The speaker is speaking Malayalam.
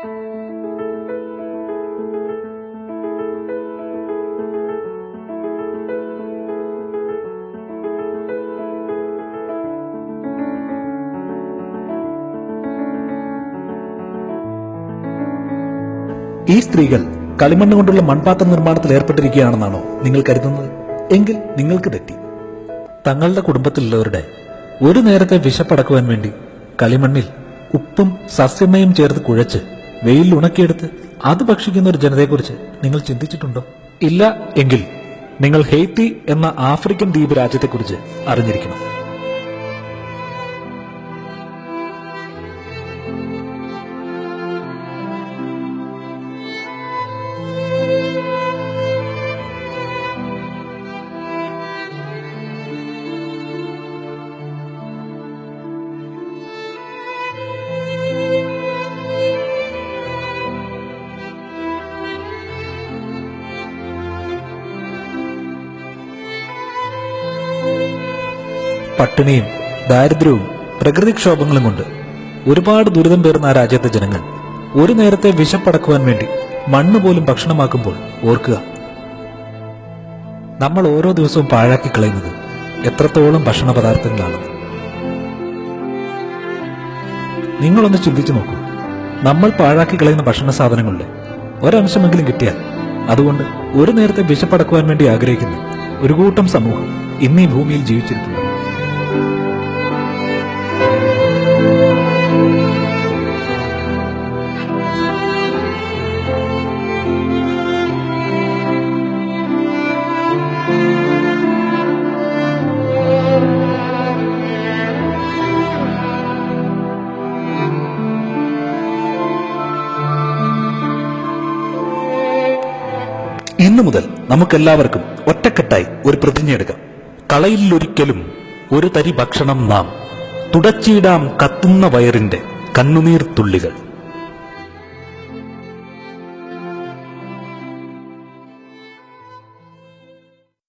ഈ സ്ത്രീകൾ കളിമണ്ണ് കൊണ്ടുള്ള മൺപാത്ര നിർമ്മാണത്തിൽ ഏർപ്പെട്ടിരിക്കുകയാണെന്നാണോ നിങ്ങൾ കരുതുന്നത്? എങ്കിൽ നിങ്ങൾക്ക് തെറ്റി. തങ്ങളുടെ കുടുംബത്തിലുള്ളവരുടെ ഒരു നേരത്തെ വിശപ്പടക്കുവാൻ വേണ്ടി കളിമണ്ണിൽ ഉപ്പും സസ്യമയും ചേർത്ത് കുഴച്ച് വെയിൽ ഉണക്കിയെടുത്ത് അത് ഭക്ഷിക്കുന്ന ഒരു ജനതയെക്കുറിച്ച് നിങ്ങൾ ചിന്തിച്ചിട്ടുണ്ടോ? ഇല്ല എങ്കിൽ നിങ്ങൾ ഹെയ്ത്തി എന്ന ആഫ്രിക്കൻ ദ്വീപ് രാജ്യത്തെക്കുറിച്ച് അറിഞ്ഞിരിക്കണം. പട്ടിണിയും ദാരിദ്ര്യവും പ്രകൃതിക്ഷോഭങ്ങളും കൊണ്ട് ഒരുപാട് ദുരിതം പേർന്ന ആ രാജ്യത്തെ ജനങ്ങൾ ഒരു നേരത്തെ വിശപ്പടക്കുവാൻ വേണ്ടി മണ്ണ് പോലും ഭക്ഷണമാക്കുമ്പോൾ ഓർക്കുക, നമ്മൾ ഓരോ ദിവസവും പാഴാക്കി കളയുന്നത് എത്രത്തോളം ഭക്ഷണ പദാർത്ഥങ്ങളാണെന്ന്. നിങ്ങളൊന്ന് ചിന്തിച്ചു നോക്കൂ. നമ്മൾ പാഴാക്കി കളയുന്ന ഭക്ഷണ സാധനങ്ങളുടെ ഒരംശമെങ്കിലും കിട്ടിയാൽ അതുകൊണ്ട് ഒരു നേരത്തെ വിശപ്പടക്കുവാൻ വേണ്ടി ആഗ്രഹിക്കുന്ന ഒരു കൂട്ടം സമൂഹം ഇന്നീ ഭൂമിയിൽ ജീവിച്ചിരിക്കുന്നു. ഇന്നു മുതൽ നമുക്കെല്ലാവർക്കും ഒറ്റക്കെട്ടായി ഒരു പ്രതിജ്ഞയെടുക്കാം. കളയിലൊരിക്കലും ഒരു തരി ഭക്ഷണം നാം, തുടച്ചിടാം കത്തുന്ന വയറിന്റെ കണ്ണുനീർ തുള്ളികൾ.